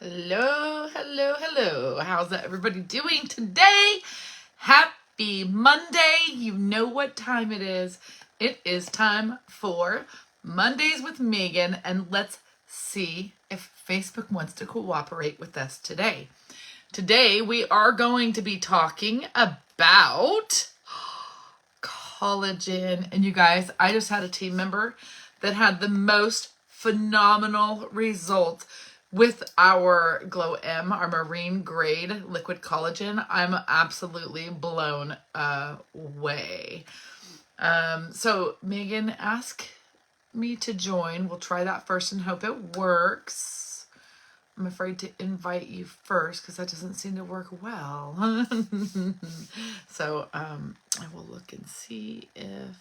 Hello, hello, hello. How's everybody doing today? Happy Monday. You know what time it is. It is time for Mondays with Megan, and let's see if Facebook wants to cooperate with us today. Today, we are going to be talking about collagen. And you guys, I just had a team member that had the most phenomenal results with our Glow M, our marine grade liquid collagen. I'm absolutely blown away. So Megan asked me to join. We'll try that first and hope it works. I'm afraid to invite you first because that doesn't seem to work well. So I will look and see if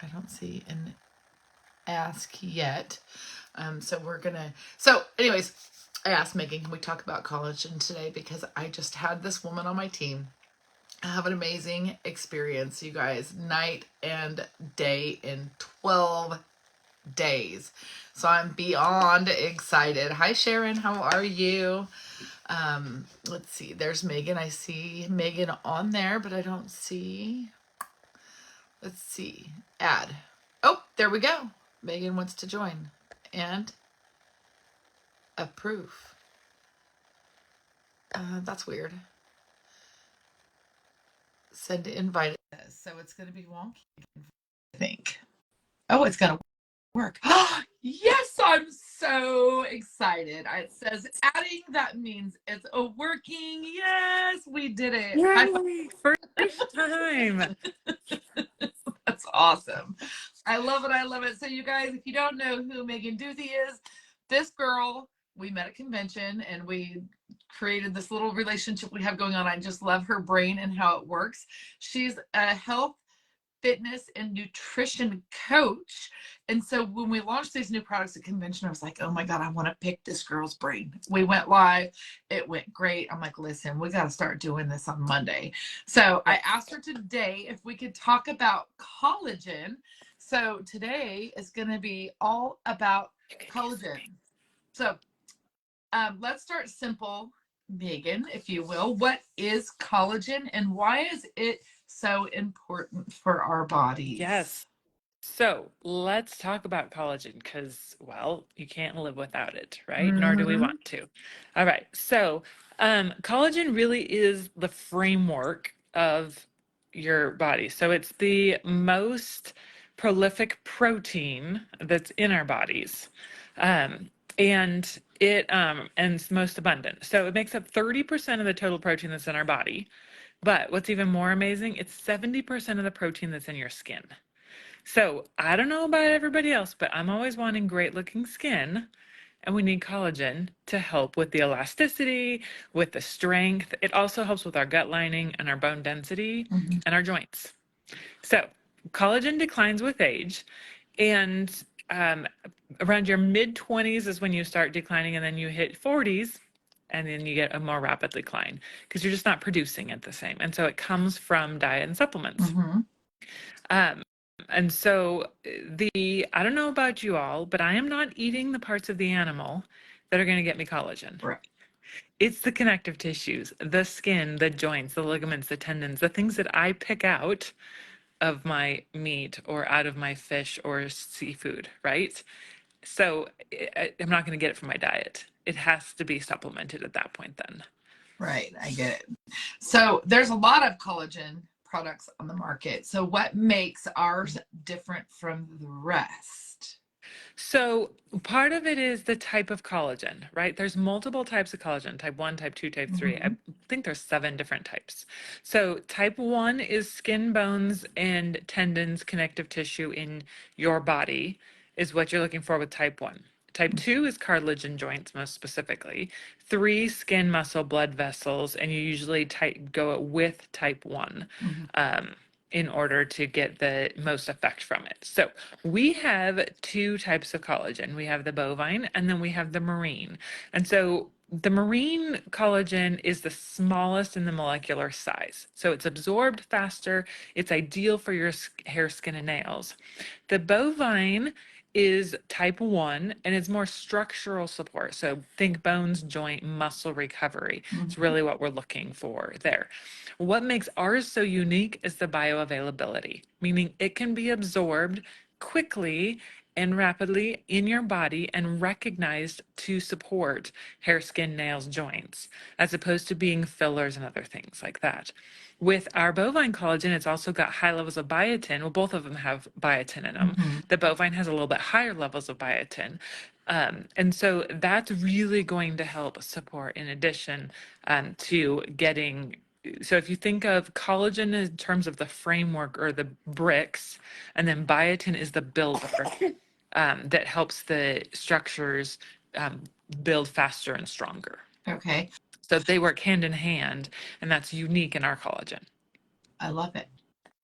I don't see an ask yet. So anyways, I asked Megan, can we talk about collagen today? Because I just had this woman on my team have an amazing experience, you guys, night and day in 12 days. So I'm beyond excited. Hi, Sharon. How are you? Let's see. There's Megan. I see Megan on there, but I don't see. Let's see. Add. Oh, there we go. Megan wants to join. And approve. That's weird. Send to invite. So it's going to be wonky, I think. Oh, it's going to work. Yes, I'm so excited. It says adding. That means it's working. Yes, we did it. Yay! First time. That's awesome. I love it. I love it. So you guys, if you don't know who Meagan Doozy is, this girl, we met at convention and we created this little relationship we have going on. I just love her brain and how it works. She's a health, fitness, and nutrition coach. And so when we launched these new products at convention, I was like, oh my God, I want to pick this girl's brain. We went live. It went great. I'm like, listen, we got to start doing this on Monday. So I asked her today if we could talk about collagen. So today is going to be all about collagen. So let's start simple, Megan, if you will. What is collagen and why is it so important for our bodies? Yes. So let's talk about collagen because, well, you can't live without it, right? Nor do we want to. All right. So collagen really is the framework of your body. So it's the most prolific protein that's in our bodies. And and it's most abundant. So it makes up 30% of the total protein that's in our body. But what's even more amazing, it's 70% of the protein that's in your skin. So I don't know about everybody else, but I'm always wanting great looking skin. And we need collagen to help with the elasticity, with the strength. It also helps with our gut lining and our bone density and our joints. So collagen declines with age. And around your mid 20s is when you start declining, and then you hit 40s and then you get a more rapid decline because you're just not producing it the same. And so it comes from diet and supplements. And so I don't know about you all, but I am not eating the parts of the animal that are going to get me collagen. Right. It's the connective tissues, the skin, the joints, the ligaments, the tendons, the things that I pick out of my meat or out of my fish or seafood, right? So I'm not going to get it from my diet. It has to be supplemented at that point then. Right, I get it. So there's a lot of collagen products on the market. So what makes ours different from the rest? So part of it is the type of collagen, right? There's multiple types of collagen, type 1, type 2, type 3. I think there's 7 different types. So type 1 is skin, bones, and tendons, connective tissue in your body is what you're looking for with type 1. Type 2 is cartilage and joints, most specifically. 3, skin, muscle, blood vessels, and you usually go with type 1. In order to get the most effect from it. So we have 2 types of collagen. We have the bovine and then we have the marine. And so The marine collagen is the smallest in the molecular size. So it's absorbed faster. It's ideal for your hair, skin, and nails. The bovine is type 1 and it's more structural support. So think bones, joint, muscle recovery. It's really what we're looking for there. What makes ours so unique is the bioavailability, meaning it can be absorbed quickly and rapidly in your body and recognized to support hair, skin, nails, joints, as opposed to being fillers and other things like that. With our bovine collagen, it's also got high levels of biotin. Well, both of them have biotin in them. The bovine has a little bit higher levels of biotin. And so that's really going to help support in addition to getting. So if you think of collagen in terms of the framework or the bricks, and then biotin is the builder that helps the structures um, build faster and stronger. Okay. So they work hand in hand, and that's unique in our collagen. I love it.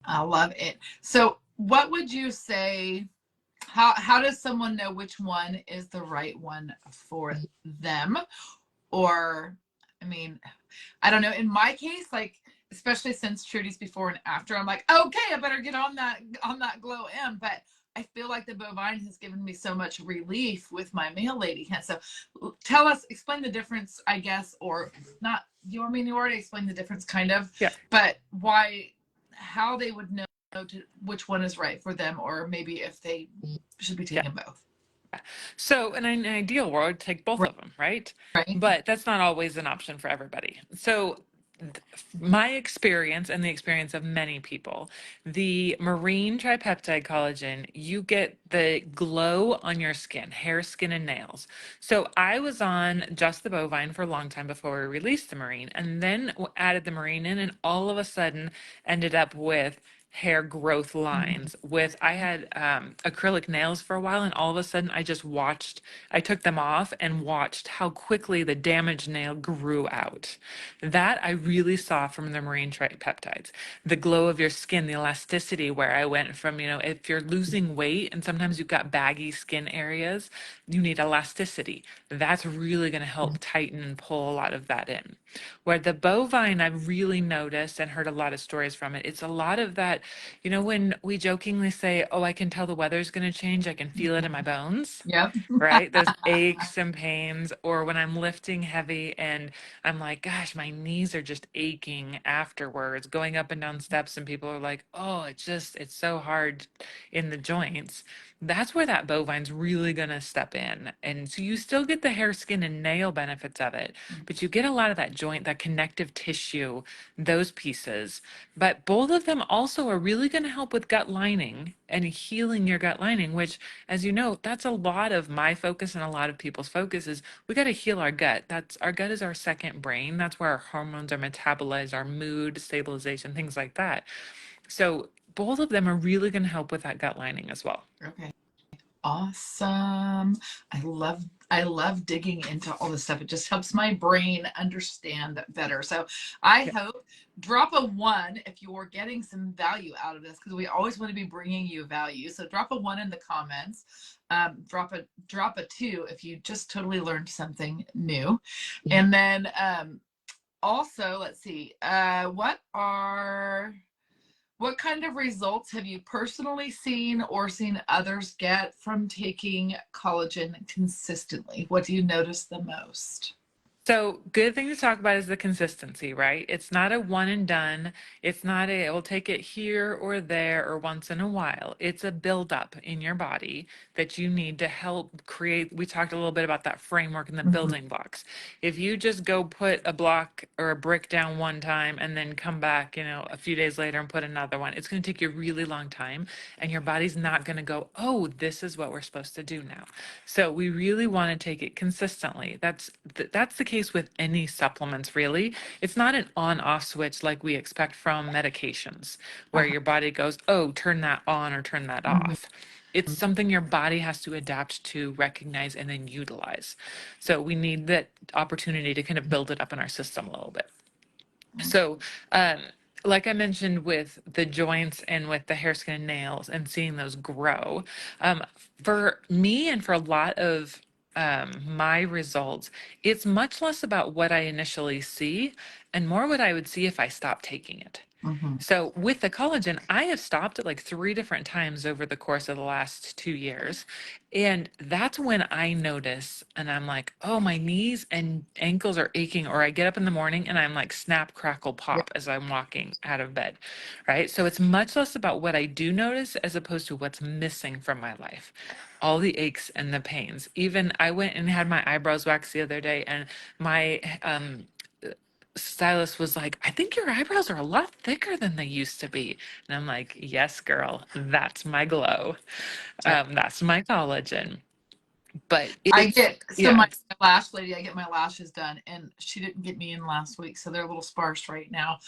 I love it. So what would you say, how does someone know which one is the right one for them? Or, I mean, I don't know. In my case, like, especially since Trudy's before and after, I'm like, okay, I better get on that Glow M. But I feel like the bovine has given me so much relief with my male lady. So tell us, explain the difference, I guess, or not. You already explained the difference, kind of. Yeah. But why, how they would know which one is right for them, or maybe if they should be taking both. So in an ideal world, take both of them, right? Right. But that's not always an option for everybody. So my experience and the experience of many people, the marine tripeptide collagen, you get the glow on your skin, hair, skin, and nails. So I was on just the bovine for a long time before we released the marine, and then added the marine in, and all of a sudden ended up with hair growth lines with I had acrylic nails for a while, and all of a sudden I took them off and watched how quickly the damaged nail grew out. That I really saw from the marine tripeptides. The glow of your skin, the elasticity, where I went from, if you're losing weight and sometimes you've got baggy skin areas, you need elasticity. That's really going to help tighten and pull a lot of that in. Where the bovine, I've really noticed and heard a lot of stories from it. It's a lot of that, when we jokingly say, oh, I can tell the weather's going to change, I can feel it in my bones. Yep. Right? Those aches and pains, or when I'm lifting heavy and I'm like, gosh, my knees are just aching afterwards, going up and down steps, and people are like, oh, it's so hard in the joints. That's where that bovine's really going to step in. And so you still get the hair, skin, and nail benefits of it, but you get a lot of that joint, that connective tissue, those pieces. But both of them also are really going to help with gut lining and healing your gut lining, which, as you know, that's a lot of my focus and a lot of people's focus is we got to heal our gut. Our gut is our second brain. That's where our hormones are metabolized, our mood stabilization, things like that. So both of them are really going to help with that gut lining as well. Okay. Awesome. I love digging into all this stuff. It just helps my brain understand better. So I hope, drop a 1 if you're getting some value out of this, because we always want to be bringing you value. So drop a 1 in the comments. Drop a 2 if you just totally learned something new. And then also, let's see, what kind of results have you personally seen or seen others get from taking collagen consistently? What do you notice the most? So, good thing to talk about is the consistency, right? It's not a one and done. It's not we'll take it here or there or once in a while. It's a buildup in your body that you need to help create. We talked a little bit about that framework and the building blocks. If you just go put a block or a brick down one time and then come back, a few days later and put another one, it's going to take you a really long time, and your body's not going to go, oh, this is what we're supposed to do now. So we really want to take it consistently. That's the case with any supplements, really. It's not an on-off switch like we expect from medications, where your body goes, oh, turn that on or turn that off. It's something your body has to adapt to, recognize, and then utilize. So we need that opportunity to kind of build it up in our system a little bit. So, like I mentioned with the joints and with the hair, skin, and nails and seeing those grow, for me and for a lot of my results, it's much less about what I initially see and more what I would see if I stopped taking it. Mm-hmm. So with the collagen, I have stopped it like 3 different times over the course of the last 2 years. And that's when I notice and I'm like, oh, my knees and ankles are aching, or I get up in the morning and I'm like snap, crackle, Yeah. pop as I'm walking out of bed. Right. So it's much less about what I do notice as opposed to what's missing from my life. All the aches and the pains. Even I went and had my eyebrows waxed the other day, and my stylist was like, I think your eyebrows are a lot thicker than they used to be. And I'm like, yes, girl, that's my glow. Yeah. That's my collagen. But I it's, get so yeah, my lash lady, I get my lashes done, and she didn't get me in last week, so they're a little sparse right now.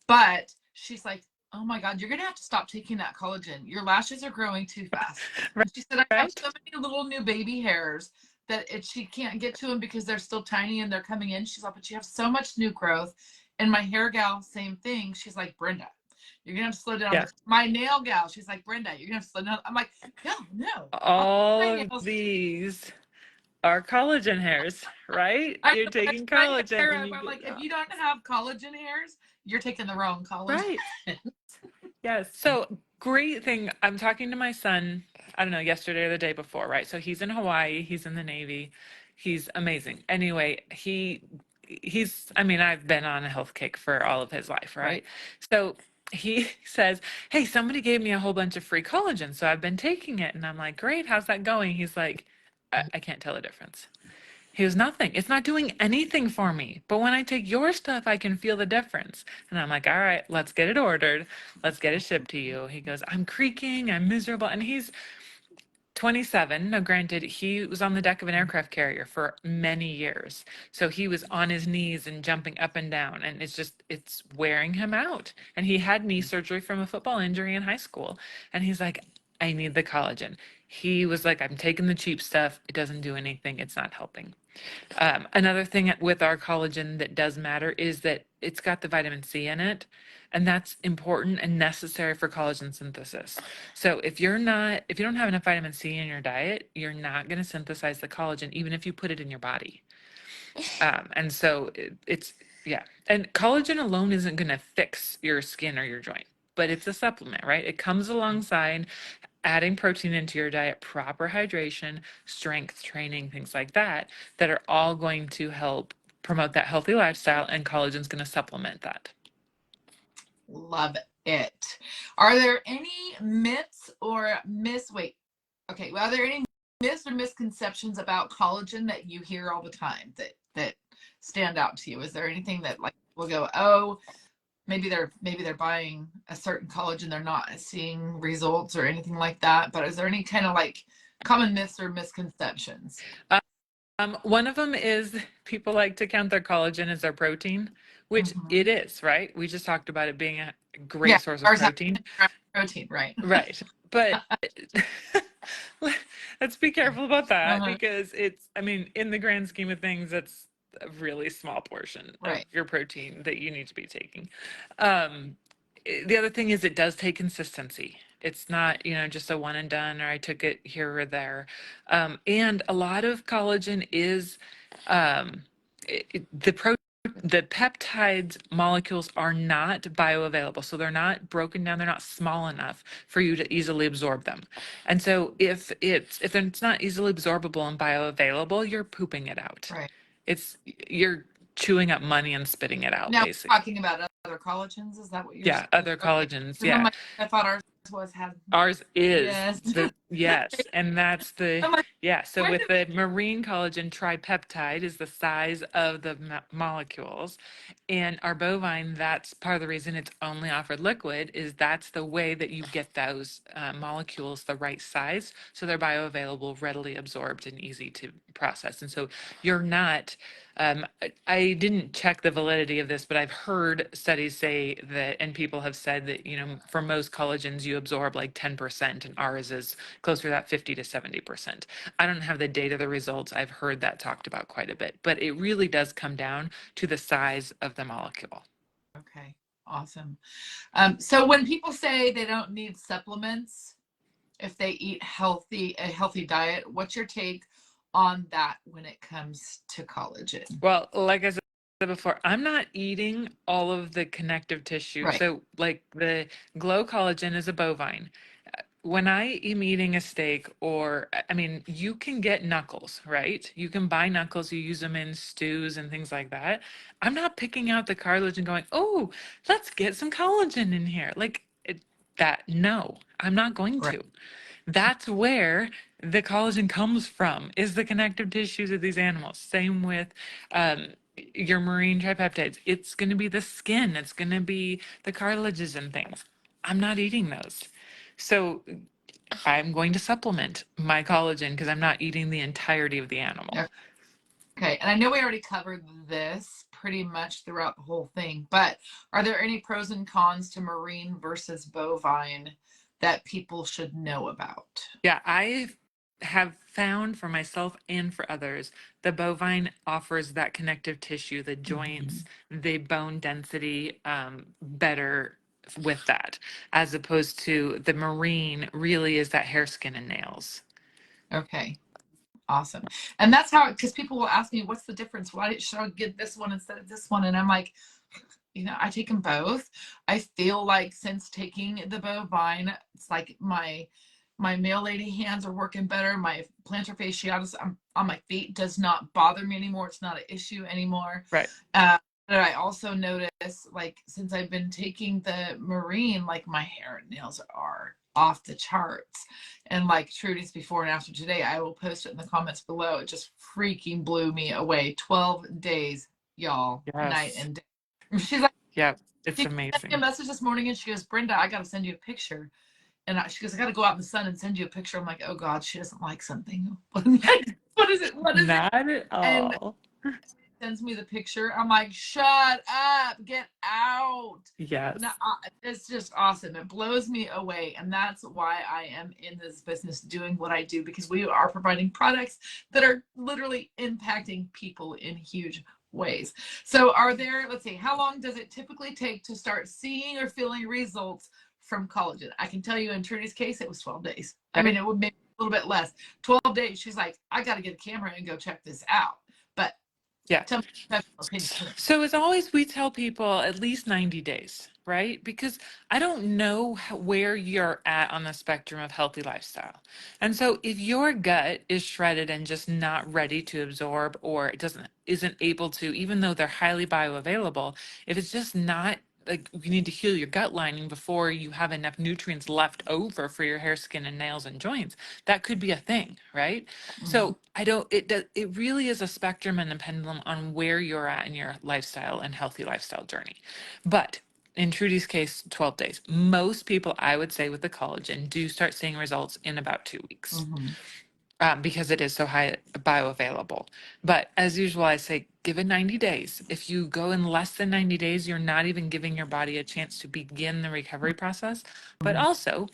But she's like, "Oh my God, you're gonna have to stop taking that collagen. Your lashes are growing too fast." And she said, "I have right? so many little new baby hairs that she can't get to them because they're still tiny and they're coming in." She's like, "But you have so much new growth." And my hair gal, same thing. She's like, "Brenda, you're gonna have to slow down." Yeah. With my nail gal, she's like, "Brenda, you're gonna have to slow down." I'm like, "No, no, I'll All my of nails." these are collagen hairs, right? I You're know that's taking my collagen hair. and you I'm like, get, if you don't have collagen hairs, you're taking the wrong collagen. right. Yes. So great thing. I'm talking to my son, I don't know, yesterday or the day before, right? So he's in Hawaii, he's in the Navy. He's amazing. Anyway, he's I mean, I've been on a health kick for all of his life, Right. right? So he says, "Hey, somebody gave me a whole bunch of free collagen, so I've been taking it." And I'm like, "Great, how's that going?" He's like, I can't tell a difference." He goes, "Nothing. It's not doing anything for me. But when I take your stuff, I can feel the difference." And I'm like, "All right, let's get it ordered. Let's get it shipped to you." He goes, "I'm creaking. I'm miserable." And he's 27. Now, granted, he was on the deck of an aircraft carrier for many years. So he was on his knees and jumping up and down. And it's wearing him out. And he had knee surgery from a football injury in high school. And he's like, "I need the collagen." He was like, "I'm taking the cheap stuff. It doesn't do anything. It's not helping." Another thing with our collagen that does matter is that it's got the vitamin C in it, and that's important and necessary for collagen synthesis. So if you don't have enough vitamin C in your diet, you're not going to synthesize the collagen, even if you put it in your body. And so yeah. And collagen alone isn't going to fix your skin or your joint, but it's a supplement, right? It comes alongside adding protein into your diet, proper hydration, strength training, things like that, that are all going to help promote that healthy lifestyle, and collagen's going to supplement that. Love it. Are there any myths or wait, okay, well, are there any myths or misconceptions about collagen that you hear all the time that stand out to you? Is there anything that like will go, oh, maybe they're buying a certain collagen, they're not seeing results or anything like that? But is there any kind of like common myths or misconceptions? One of them is people like to count their collagen as their protein, which Mm-hmm. it is, right? We just talked about it being a Yeah, great source of ours have protein. protein, right? Right. But let's be careful about that, Uh-huh. because I mean, in the grand scheme of things, that's a really small portion of Right. your protein that you need to be taking. Um, the other thing is it does take consistency. It's not, just a one and done, or I took it here or there. And a lot of collagen is um, the peptides molecules are not bioavailable. So they're not broken down, they're not small enough for you to easily absorb them. And so if it's not easily absorbable and bioavailable, you're pooping it out. Right. You're chewing up money and spitting it out, Now we're basically. talking about other collagens. Is that what you're Yeah, saying? other Okay. collagens, Because I'm yeah. like, I thought ours was had. Ours is Yes. yes, and that's I'm like, yeah. So when with did the marine collagen, tripeptide is the size of the molecules, and our bovine, that's part of the reason it's only offered liquid, is that's the way that you get those molecules the right size, so they're bioavailable, readily absorbed, and easy to process. And so you're not. I didn't check the validity of this, but I've heard studies say that, and people have said that, for most collagens, you absorb like 10%, and ours is closer to that 50 to 70%. I don't have the data, the results. I've heard that talked about quite a bit, but it really does come down to the size of the molecule. Okay, awesome. So when people say they don't need supplements if they eat a healthy diet, what's your take on that when it comes to collagen? Well, like I said before, I'm not eating all of the connective tissue. Right. So, like the Glow Collagen is a bovine. When I am eating a steak, or I mean, you can get knuckles, right? You can buy knuckles, you use them in stews and things like that. I'm not picking out the cartilage and going, oh, let's get some collagen in here. No, I'm not going Right. to. That's where the collagen comes from, is the connective tissues of these animals. Same with um, your marine tripeptides. It's going to be the skin, it's going to be the cartilages and things. I'm not eating those. So I'm going to supplement my collagen because I'm not eating the entirety of the animal. Okay, and I know we already covered this pretty much throughout the whole thing, but are there any pros and cons to marine versus bovine that people should know about? Yeah, I have found for myself and for others, the bovine offers that connective tissue, the joints, Mhm. the bone density better with that, as opposed to the marine really is that hair, skin, and nails. Okay, awesome. And that's how, because people will ask me, what's the difference? Why should I get this one instead of this one? And I'm like, I take them both. I feel like since taking the bovine, it's like my male lady hands are working better. My plantar fasciitis on my feet does not bother me anymore. It's not an issue anymore. Right. But I also notice, like, since I've been taking the marine, like my hair and nails are off the charts. And like Trudy's before and after today, I will post it in the comments below. It just freaking blew me away. 12 days, y'all, night Yes. and day. She's like, Yeah, it's she sent me a amazing. message this morning and she goes, Brenda, I got to send you a picture. And she goes, I got to go out in the sun and send you a picture. I'm like, oh God, she doesn't like something. What is it? What is it? Not at And all. sends me the picture. I'm like, shut up, get out. Yes. No, it's just awesome. It blows me away. And that's why I am in this business doing what I do, because we are providing products that are literally impacting people in huge ways. So let's see, how long does it typically take to start seeing or feeling results from collagen? I can tell you in Trudy's case, it was 12 days. I mean, it would maybe a little bit less. 12 days. She's like, I got to get a camera and go check this out. But Yeah. tell me your opinion. So as always, we tell people at least 90 days, right? Because I don't know where you're at on the spectrum of healthy lifestyle. And so if your gut is shredded and just not ready to absorb, or it isn't able to, even though they're highly bioavailable, if it's just not, like, you need to heal your gut lining before you have enough nutrients left over for your hair, skin, and nails and joints, that could be a thing, right? Mhm. So it really is a spectrum and a pendulum on where you're at in your lifestyle and healthy lifestyle journey. But in Trudy's case, 12 days. Most people, I would say, with the collagen do start seeing results in about 2 weeks, Mhm. because it is so high bioavailable. But as usual, I say give it 90 days. If you go in less than 90 days, you're not even giving your body a chance to begin the recovery process. But Mhm. also,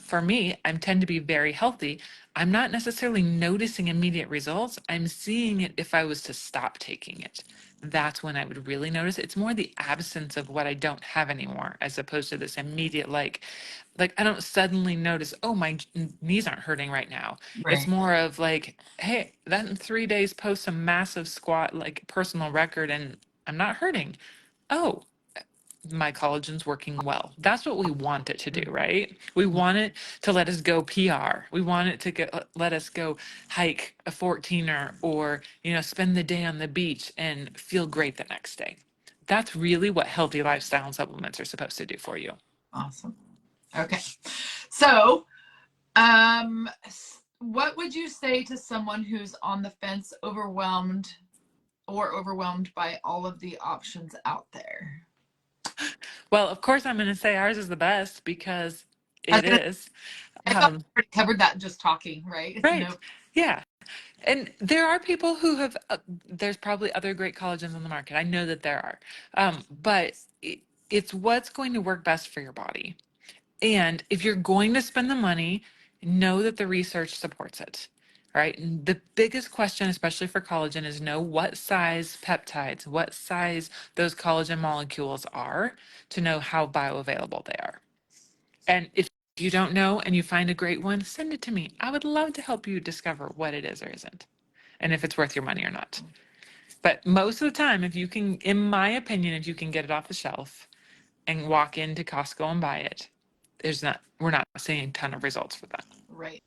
for me, I tend to be very healthy. I'm not necessarily noticing immediate results. I'm seeing it if I was to stop taking it. That's when I would really notice. It's more the absence of what I don't have anymore, as opposed to this immediate, like I don't suddenly notice, oh, my knees aren't hurting right now. It's Right. more of like, hey, that in 3 days post a massive squat, like personal record, and I'm not hurting. Oh, my collagen's working well. That's what we want it to do, right? We want it to let us go PR. We want it to let us go hike a 14er, or, spend the day on the beach and feel great the next day. That's really what healthy lifestyle supplements are supposed to do for you. Awesome. Okay. So, what would you say to someone who's on the fence, overwhelmed by all of the options out there? Well, of course, I'm going to say ours is the best because I was it gonna, is. I thought Um, we already covered that just talking, right? right. Yeah. And there are people who have, there's probably other great collagens on the market. I know that there are. But it's what's going to work best for your body. And if you're going to spend the money, know that the research supports it. All right. And the biggest question, especially for collagen, is know what size peptides, what size those collagen molecules are, to know how bioavailable they are. And if you don't know and you find a great one, send it to me. I would love to help you discover what it is or isn't. and if it's worth your money or not. But most of the time, if you can, in my opinion, if you can get it off the shelf and walk into Costco and buy it, we're not seeing a ton of results for that. Right.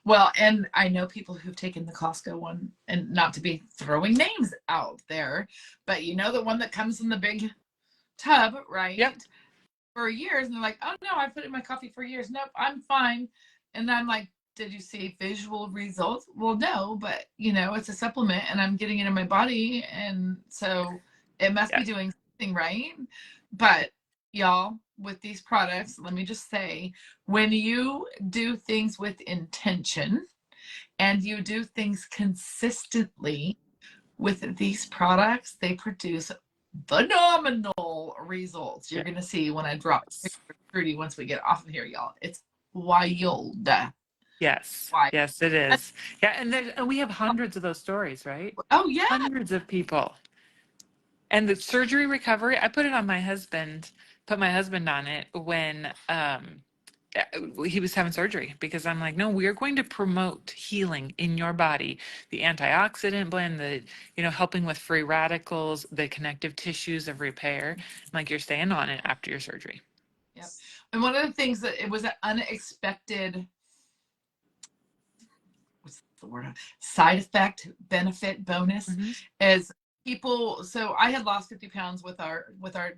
Well, and I know people who've taken the Costco one, and not to be throwing names out there, but you know, the one that comes in the big tub, right? Yep. For years, and they're like, oh no, I put it in my coffee for years. Nope, I'm fine. And I'm like, did you see visual results? Well, no, but you know, it's a supplement and I'm getting it in my body. And so it must be doing something right. But y'all, with these products, let me just say, when you do things with intention and you do things consistently with these products, they produce phenomenal results. You're going to see when I drop Trudy once we get off of here, y'all. It's wild. Yes. Wild. Yes, it is. Yeah, and we have hundreds of those stories, right? Oh, yeah. Hundreds of people. And the surgery recovery, I put my husband on it when he was having surgery, because I'm like, no, we're going to promote healing in your body, the antioxidant blend, helping with free radicals, the connective tissues of repair. I'm like, you're staying on it after your surgery. Yep. And one of the things that it was an unexpected, what's the word, side effect, benefit, bonus, is people. So I had lost 50 pounds with our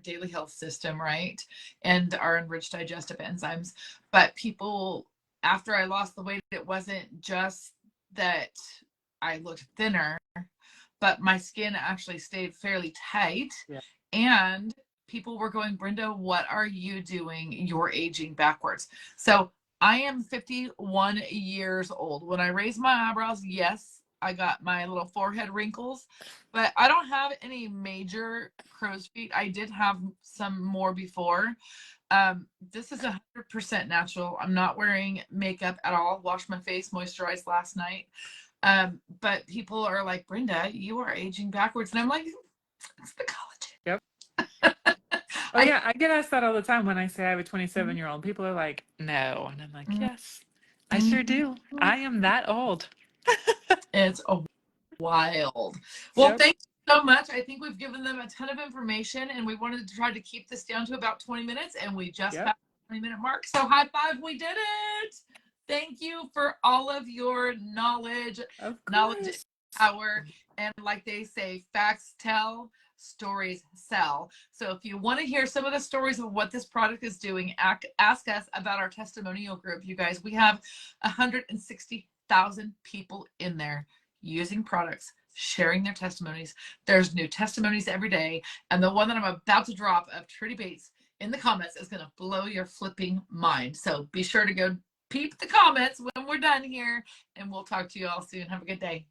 daily health system, right, and our enriched digestive enzymes. But people, after I lost the weight, it wasn't just that I looked thinner, but my skin actually stayed fairly tight. Yeah. And people were going, Brenda, what are you doing? You're aging backwards. So I am 51 years old. When I raise my eyebrows, yes, I got my little forehead wrinkles, but I don't have any major crow's feet. I did have some more before. This is 100% natural. I'm not wearing makeup at all. Washed my face, moisturized last night. But people are like, Brenda, you are aging backwards. And I'm like, it's the collagen. Yep. Oh, yeah. I get asked that all the time when I say I have a 27-year-old. People are like, no. And I'm like, yes, I sure do. I am that old. It's wild. Well, thank you so much. I think we've given them a ton of information, and we wanted to try to keep this down to about 20 minutes, and we just passed the 20-minute mark. So high five, we did it. Thank you for all of your knowledge. Knowledge is power. And like they say, facts tell, stories sell. So if you want to hear some of the stories of what this product is doing, ask us about our testimonial group. You guys, we have 160,000 people in there using products, sharing their testimonies. There's new testimonies every day. And the one that I'm about to drop of Trudy Bates in the comments is going to blow your flipping mind. So be sure to go peep the comments when we're done here, and we'll talk to you all soon. Have a good day.